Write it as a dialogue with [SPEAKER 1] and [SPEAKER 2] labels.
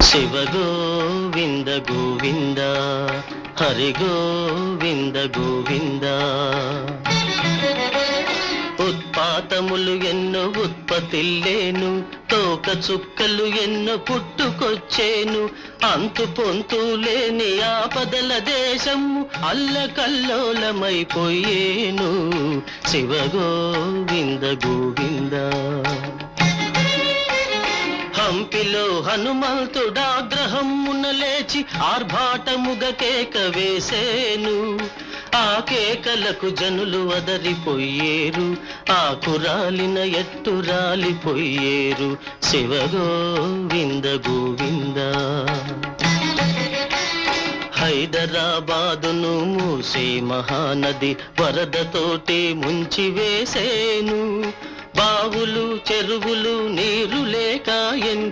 [SPEAKER 1] శివ గోవింద గోవింద హరి గోవింద గోవింద ఉత్పాతములు ఎన్నో ఉత్పత్తిల్లేను తోక చుక్కలు ఎన్నో పుట్టుకొచ్చేను అంతు పొంతు లేని ఆపదల దేశము అల్లకల్లోలమైపోయేను శివ గోవింద గోవింద హంపిలో హనుమంతుడాగ్రహమున లేచి ఆర్భాటముగ కేక వేసేను ఆ కేకలకు జనులు వదరిపోయేరు ఆకురాలిన ఎట్టు రాలిపోయేరు శివ గోవింద గోవింద హైదరాబాదును మూసే మహానది వరదతోటి ముంచి వేసేను బావులు చెరువులు నీరు లేక ఎండి